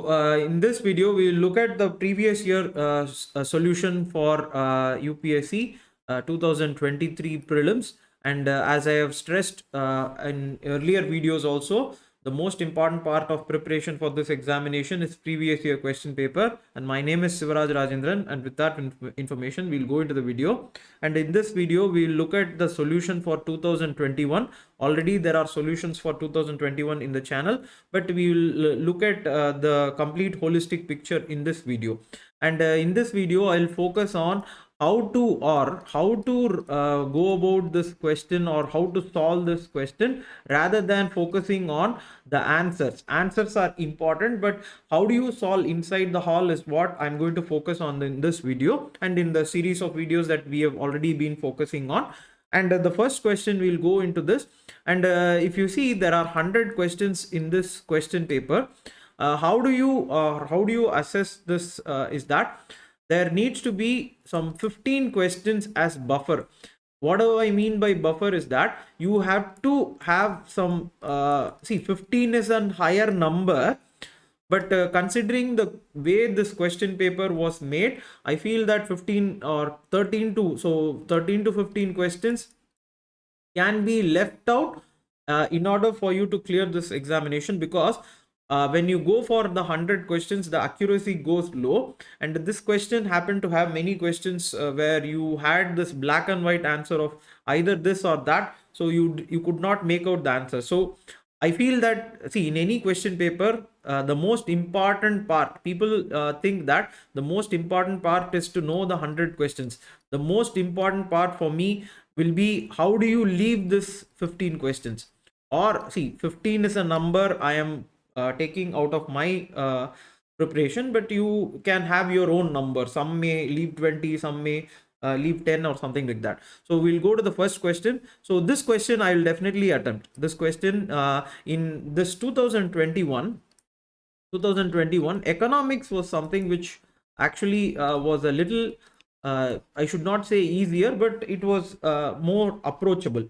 in this video, we will look at the previous year solution for UPSC 2023 prelims. And as I have stressed in earlier videos also, the most important part of preparation for this examination is previous year question paper. And my name is Sivaraj Rajendran, and with that information, we'll go into the video. And in this video, we'll look at the solution for 2021. Already there are solutions for 2021 in the channel, but we will look at the complete holistic picture in this video. And in this video, I'll focus on how to go about this question, or how to solve this question, rather than focusing on the answers. Answers are important, but how do you solve inside the hall is what I'm going to focus on in this video and in the series of videos that we have already been focusing on. And the first question, we'll go into this. And if you see, there are 100 questions in this question paper. How do you assess this? Is that there needs to be some 15 questions as buffer. What do I mean by buffer is that you have to have some 15 is a higher number, but considering the way this question paper was made, I feel that 15 or 13 to 15 questions can be left out in order for you to clear this examination, because when you go for the 100 questions, the accuracy goes low. And this question happened to have many questions where you had this black and white answer of either this or that, so you could not make out the answer. So I feel that, see, in any question paper, the most important part, people think that the most important part is to know the 100 questions. The most important part for me will be, how do you leave this 15 questions? Or see, 15 is a number I am taking out of my preparation, but you can have your own number. Some may leave 20, some may leave 10 or something like that. So we'll go to the first question. So this question I will definitely attempt. This question in this 2021 economics was something which actually was a little I should not say easier, but it was more approachable.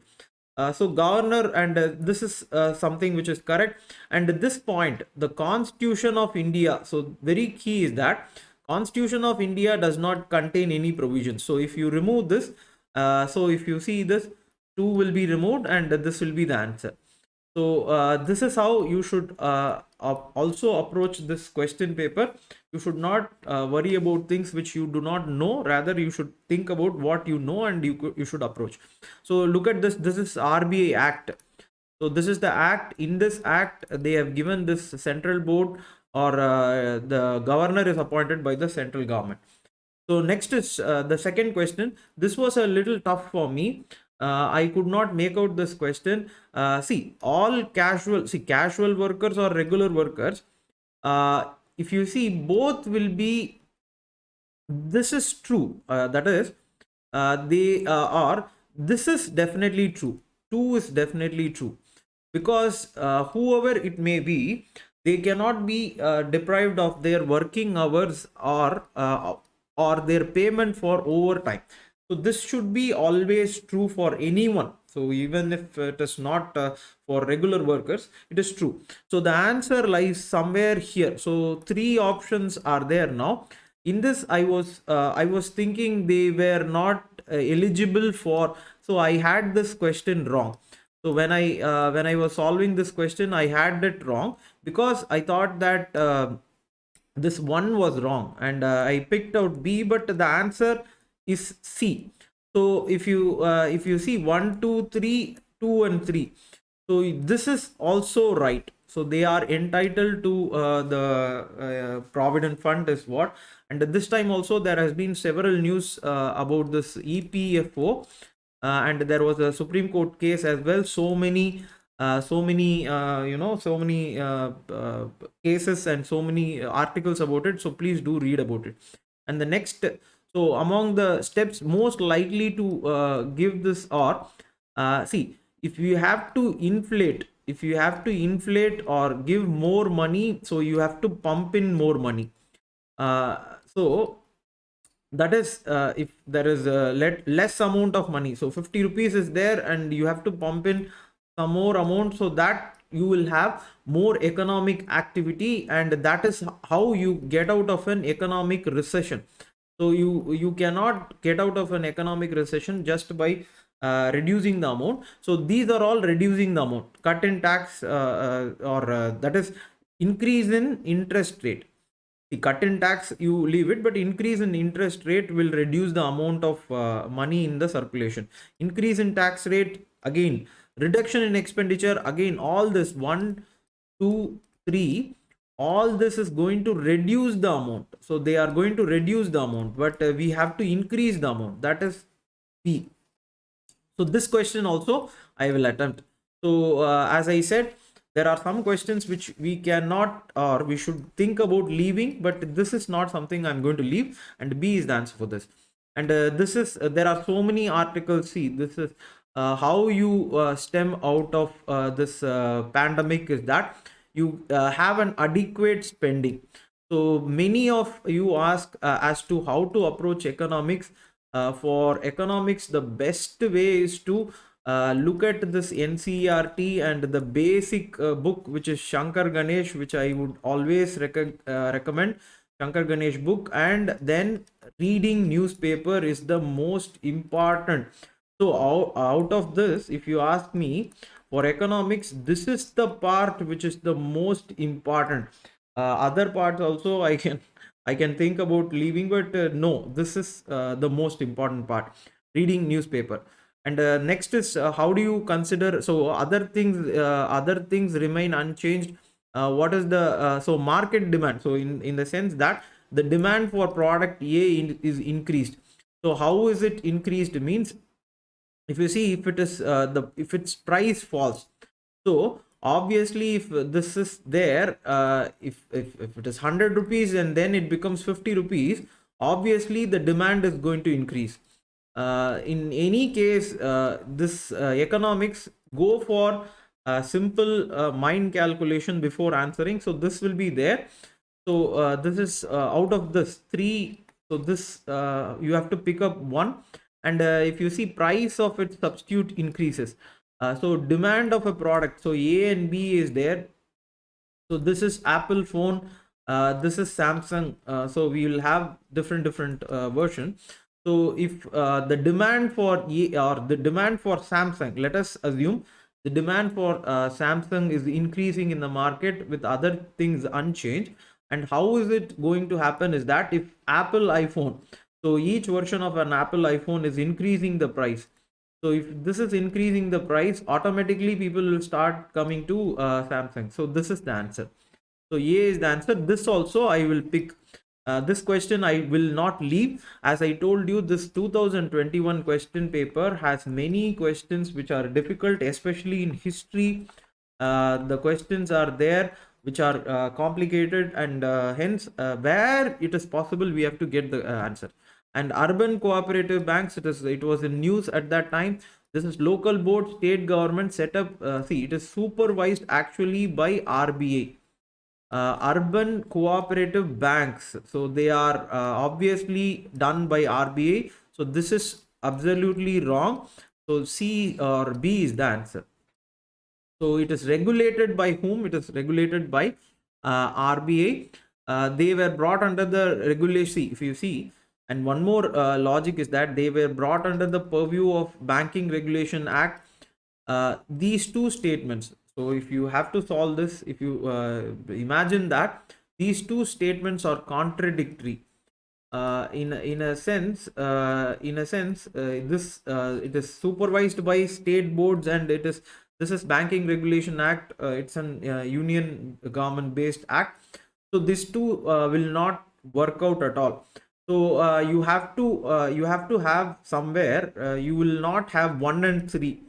So governor, and this is something which is correct. And at this point, the Constitution of India, so very key is that Constitution of India does not contain any provisions. So if you remove this, so if you see this, 2 will be removed and this will be the answer. So this is how you should also approach this question paper. You should not worry about things which you do not know. Rather, you should think about what you know, and you should approach. So look at this. This is RBI Act. So this is the act. In this act, they have given this central board, or the governor is appointed by the central government. So next is the second question. This was a little tough for me. I could not make out this question. See, all casual workers or regular workers, if you see, both will be, this is true. That is, they are, this is definitely true. 2 is definitely true, because whoever it may be, they cannot be deprived of their working hours or their payment for overtime. So this should be always true for anyone. So even if it is not for regular workers, it is true. So the answer lies somewhere here. So 3 options are there now. In this, I was thinking they were not eligible for. So I had this question wrong. So when I was solving this question, I had it wrong, because I thought that this 1 was wrong, and I picked out B, but the answer is C. So if you see 1, 2, 3, 2 and 3, so this is also right. So they are entitled to the provident fund is what. And this time also there has been several news about this EPFO, and there was a Supreme Court case as well. So many cases and so many articles about it. So please do read about it. And the next, so among the steps most likely to give this are, see, if you have to inflate or give more money, so you have to pump in more money. So that is, if there is a less amount of money, so 50 rupees is there and you have to pump in some more amount, so that you will have more economic activity, and that is how you get out of an economic recession. So you cannot get out of an economic recession just by reducing the amount. So these are all reducing the amount. Cut in tax, or that is increase in interest rate. The cut in tax you leave it, but increase in interest rate will reduce the amount of money in the circulation. Increase in tax rate, again reduction in expenditure, again all this 1, 2, 3, all this is going to reduce the amount. So they are going to reduce the amount, but we have to increase the amount. That is P. So this question also I will attempt. So as I said, there are some questions which we cannot, or we should think about leaving, but this is not something I'm going to leave, and B is the answer for this. And this is there are so many articles. See, this is how you stem out of this pandemic, is that you have an adequate spending. So many of you ask as to how to approach economics. For economics, the best way is to look at this NCERT and the basic book, which is Shankar Ganesh, which I would always recommend. Shankar Ganesh book, and then reading newspaper is the most important. So out of this, if you ask me, for economics, this is the part which is the most important. Other parts also I can think about leaving, but no, this is the most important part, reading newspaper. And next is how do you consider, so other things remain unchanged. What is the so market demand? So in the sense that the demand for product A is increased. So how is it increased? Means, if you see, if it is if its price falls, so obviously if this is there, if it is 100 rupees and then it becomes 50 rupees, obviously the demand is going to increase. In any case, this economics, go for simple mind calculation before answering. So this will be there. So this is out of this three, so this you have to pick up one. And if you see, price of its substitute increases. So demand of a product, so A and B is there. So this is Apple phone, this is Samsung. So we will have different version. So if the demand for or the demand for Samsung, let us assume the demand for Samsung is increasing in the market with other things unchanged. And how is it going to happen is that if Apple iPhone, so each version of an Apple iPhone is increasing the price. So if this is increasing the price, automatically people will start coming to Samsung. So this is the answer. So A is the answer. This also I will pick. This question I will not leave. As I told you, this 2021 question paper has many questions which are difficult, especially in history. The questions are there which are complicated, and hence where it is possible we have to get the answer. And urban cooperative banks, it was in news at that time. This is local board, state government set up. See, it is supervised actually by RBI. Urban cooperative banks, so they are obviously done by RBI. So this is absolutely wrong. So C or B is the answer. So it is regulated by whom? It is regulated by RBI. They were brought under the regulation, if you see. And one more logic is that they were brought under the purview of Banking Regulation Act. These two statements. So if you have to solve this, if you imagine that these two statements are contradictory. In a sense, this it is supervised by state boards, and this is Banking Regulation Act. It's an union government based act. So these two will not work out at all. So you have to have somewhere, you will not have 1 and 3.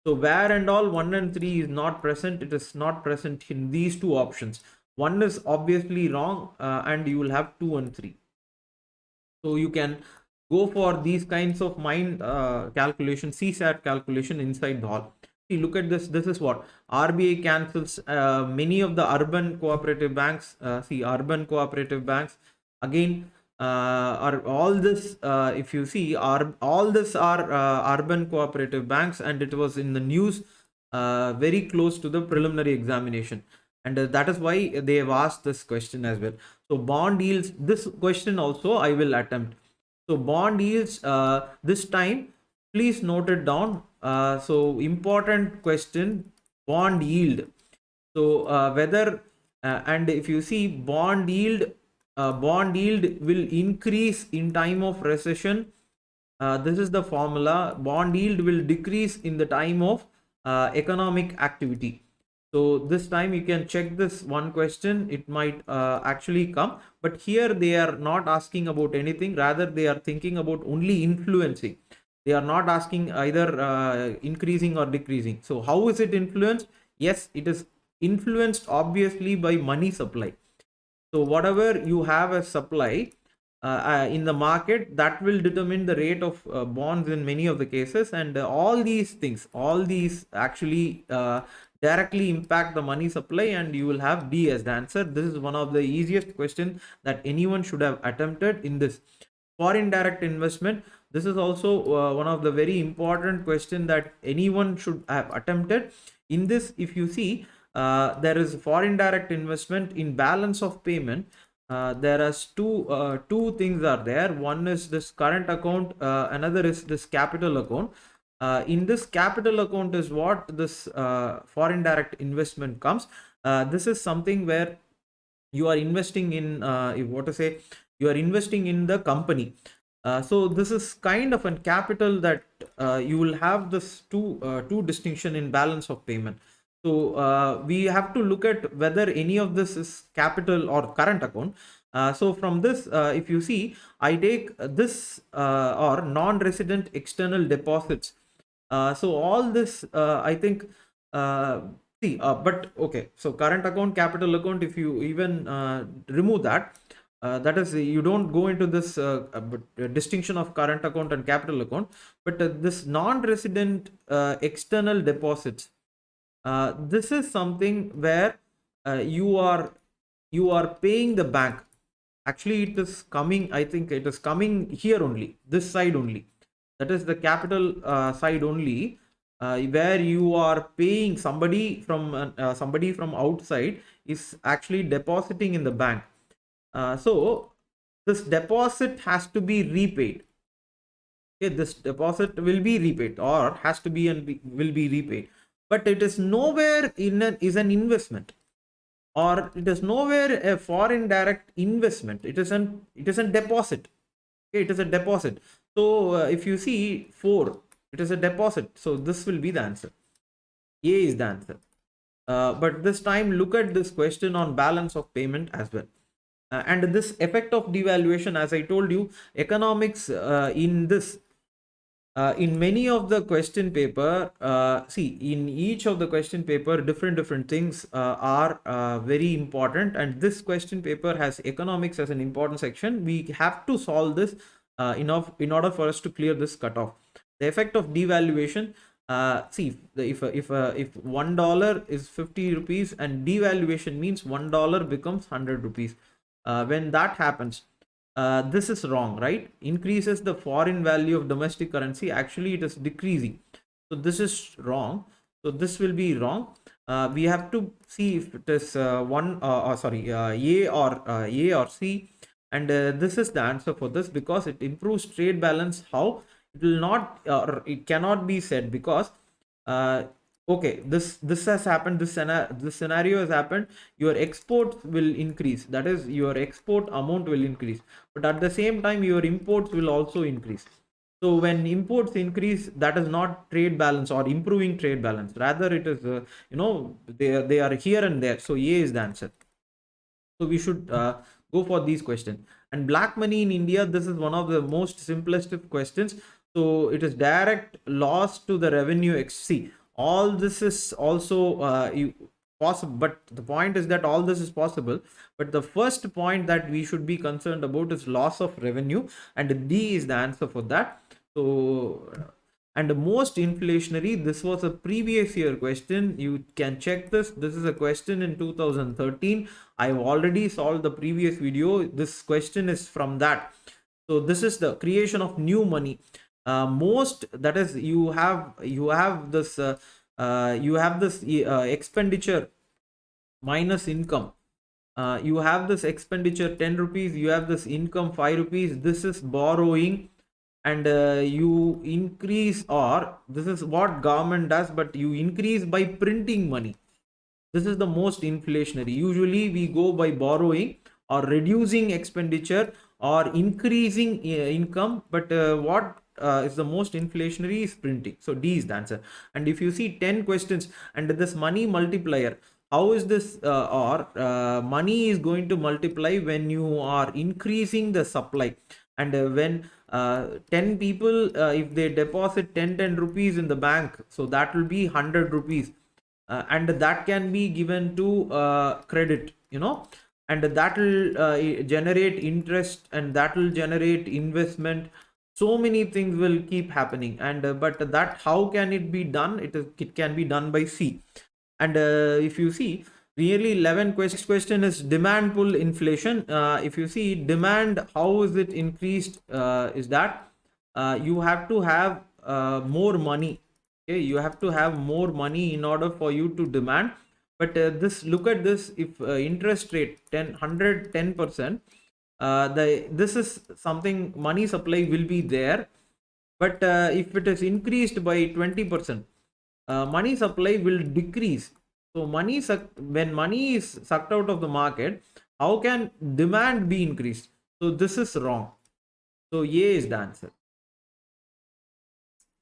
So where and all 1 and 3 is not present, it is not present in these two options. 1 is obviously wrong, and you will have 2 and 3. So you can go for these kinds of mind calculation, CSAT calculation inside the hall. See, look at this. This is what RBI cancels many of the urban cooperative banks. See, urban cooperative banks again are all this. If you see, are all this are urban cooperative banks, and it was in the news. very close to the preliminary examination, and that is why they have asked this question as well. So bond yields, this question also I will attempt. So bond yields, this time please note it down. So important question, bond yield. So whether and if you see bond yield will increase in time of recession. This is the formula. Bond yield will decrease in the time of economic activity. So this time you can check this one question. It might actually come, but here they are not asking about anything. Rather, they are thinking about only influencing. They are not asking either increasing or decreasing. So how is it influenced? Yes, it is influenced obviously by money supply. So whatever you have as supply in the market, that will determine the rate of bonds in many of the cases, and all these things, all these actually directly impact the money supply, and you will have D as the answer. This is one of the easiest questions that anyone should have attempted in this. Foreign direct investment, this is also one of the very important question that anyone should have attempted in this. If you see, there is foreign direct investment in balance of payment. There are two things are there. One is this current account, another is this capital account. In this capital account is what this foreign direct investment comes. This is something where you are investing in what to say, you are investing in the company. So this is kind of a capital that you will have this two distinction in balance of payment. So we have to look at whether any of this is capital or current account. So from this, if you see, I take this or non-resident external deposits. So all this, I think, see, but okay. So current account, capital account, if you even remove that, that is, you don't go into this distinction of current account and capital account, but this non-resident external deposits. This is something where you are paying the bank. Actually, it is coming. I think it is coming here only. This side only. That is the capital side only, where you are paying somebody from outside is actually depositing in the bank. So this deposit has to be repaid. Okay, this deposit will be repaid or has to be and will be repaid, but it is nowhere is an investment, or it is nowhere a foreign direct investment. It is a deposit. Okay, it is a deposit. So if you see 4, it is a deposit. So this will be the answer. A is the answer. But this time look at this question on balance of payment as well. And this effect of devaluation, as I told you, economics in this in many of the question paper, see, in each of the question paper, different things are very important, and this question paper has economics as an important section. We have to solve this in order for us to clear this cutoff. The effect of devaluation, see, if $1 is 50 rupees and devaluation means $1 becomes 100 rupees. When that happens, this is wrong, right? Increases the foreign value of domestic currency. Actually, it is decreasing. So this is wrong. So this will be wrong. We have to see if it is A or C, and this is the answer for this, because it improves trade balance. How? It will not, or it cannot be said, because okay, this has happened, this scenario has happened. Your exports will increase, that is, your export amount will increase, but at the same time your imports will also increase. So when imports increase, that is not trade balance or improving trade balance, rather it is they are here and there. So A is the answer. So we should go for these questions. And black money in India, this is one of the most simplest questions. So it is direct loss to the revenue. See, all this is also possible, but the point is that all this is possible, but the first point that we should be concerned about is loss of revenue, and D is the answer for that. So, and the most inflationary, this was a previous year question. You can check this. This is a question in 2013. I've already solved the previous video. This question is from that. So this is the creation of new money. Most, that is, you have this you have this expenditure minus income. You have this expenditure 10 rupees, you have this income 5 rupees, this is borrowing, and you increase, or this is what government does, but you increase by printing money. This is the most inflationary. Usually we go by borrowing or reducing expenditure or increasing income, but what is the most inflationary is printing. So D is the answer. And if you see 10 questions and this money multiplier, how is this or money is going to multiply when you are increasing the supply, and when 10 people, if they deposit 10 rupees in the bank, so that will be 100 rupees, and that can be given to credit, and that will generate interest, and that will generate investment. So many things will keep happening, and but that, how can it be done? It can be done by C. And if you see, really 11 question is demand pull inflation. If you see demand, how is it increased, is that you have to have more money. Okay, you have to have more money in order for you to demand. But this, look at this, if interest rate 10% this is something, money supply will be there. But if it is increased by 20%, money supply will decrease. So when money is sucked out of the market, how can demand be increased? So this is wrong. So A is the answer.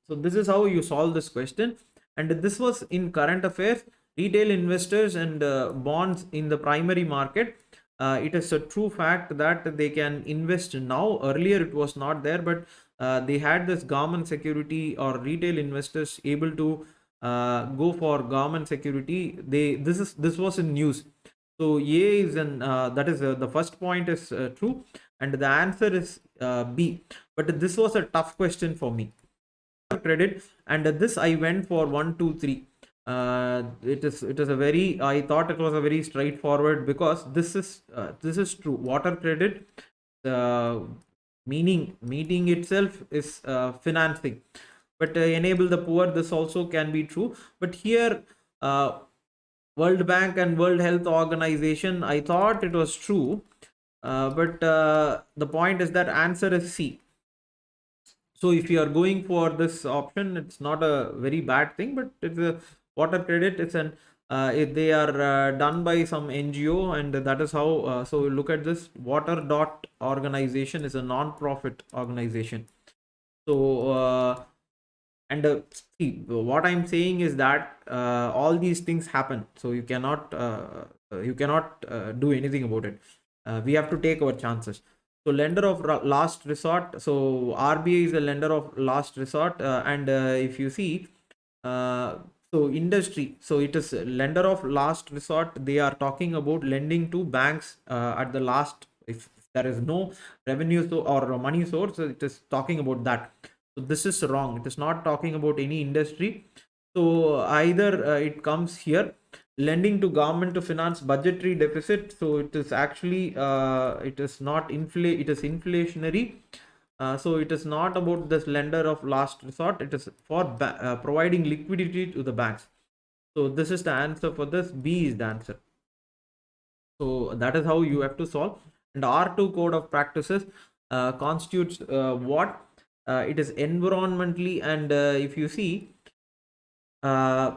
So this is how you solve this question. And this was in current affairs, retail investors and bonds in the primary market. It is a true fact that they can invest now. Earlier it was not there, but they had this government security, or retail investors able to go for government security. This was in news. So A is an that is the first point is true, and the answer is B. But this was a tough question for me. Credit, and this I went for 1 2 3. It is a very, I thought it was a very straightforward, because this is true. Water credit, uh, meaning itself is financing, but enable the poor, this also can be true. But here World Bank and World Health Organization, I thought it was true, but the point is that answer is C. So if you are going for this option, it's not a very bad thing, but it's a water credit. It's an they are done by some NGO, and that is how. So look at this. Water dot organization is a non-profit organization. So and see, what I'm saying is that all these things happen. So you cannot do anything about it. We have to take our chances. So lender of last resort. So RBI is a lender of last resort, and if you see, so industry. So it is lender of last resort. They are talking about lending to banks at the last. If there is no revenue or money source, it is talking about that. So this is wrong. It is not talking about any industry. So either it comes here, lending to government to finance budgetary deficit. So it is actually it is not it is inflationary. So it is not about this lender of last resort. It is for providing liquidity to the banks. So this is the answer for this. B is the answer. So that is how you have to solve. And R2 code of practices constitutes what? It is environmentally, and if you see, uh,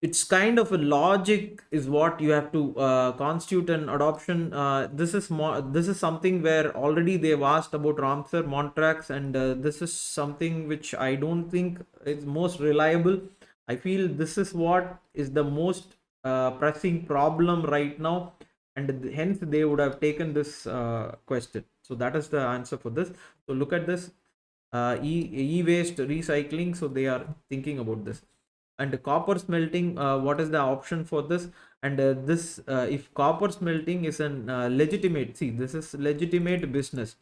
it's kind of a logic is what you have to constitute an adoption. This is something where already they've asked about Ramsar Montrax, and this is something which I don't think is most reliable. I feel this is what is the most pressing problem right now, and hence they would have taken this question. So that is the answer for this. So look at this, e-waste recycling. So they are thinking about this. And copper smelting, what is the option for this? And this if copper smelting is an legitimate, see, this is legitimate business.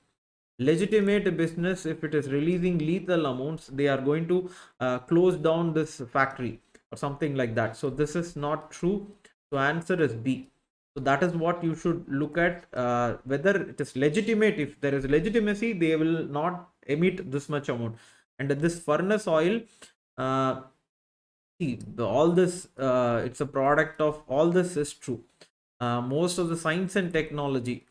Legitimate business, if it is releasing lethal amounts, they are going to close down this factory or something like that. So this is not true. So answer is B. So that is what you should look at, whether it is legitimate. If there is legitimacy, they will not emit this much amount. And this furnace oil, see all this, it's a product of all this is true. Most of the science and technology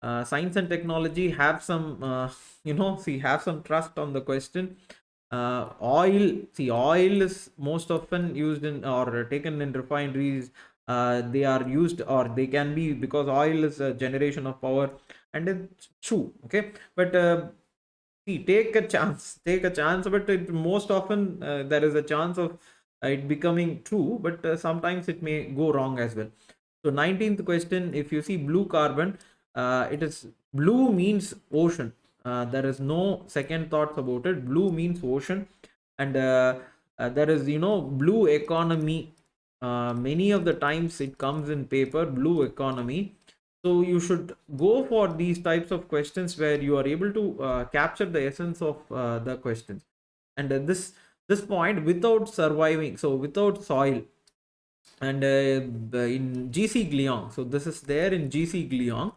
have some have some trust on the question. Oil is most often used in or taken in refineries. They are used, or they can be, because oil is a generation of power, and it's true. Okay, but see, take a chance, but most often there is a chance of it becoming true, but sometimes it may go wrong as well. So 19th question, if you see blue carbon, it is blue means ocean. There is no second thoughts about it. Blue means ocean, and there is, blue economy. Many of the times it comes in paper, blue economy. So you should go for these types of questions where you are able to capture the essence of the questions. And this point, without surviving, so without soil, and in GC Gliong, so this is there in GC Gliong,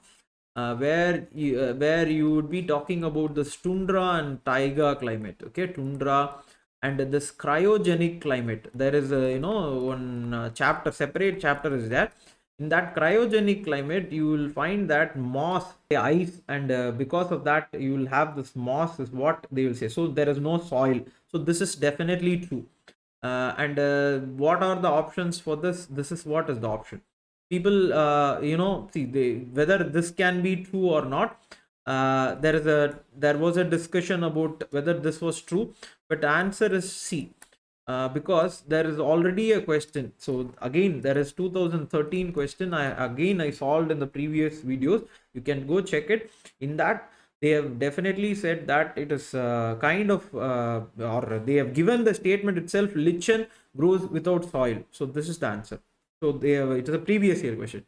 where you would be talking about the tundra and taiga climate. Okay, tundra and this cryogenic climate. There is a, one chapter, separate chapter is there. In that cryogenic climate, you will find that moss, ice, and because of that, you will have this moss, is what they will say. So there is no soil. So this is definitely true. And what are the options for this? This is what is the option. People, see, whether this can be true or not. There was a discussion about whether this was true, but answer is C. Because there is already a question. So again, there is 2013 question. I solved in the previous videos. You can go check it. In that, they have definitely said that it is or they have given the statement itself, lichen grows without soil. So this is the answer. So it is a previous year question.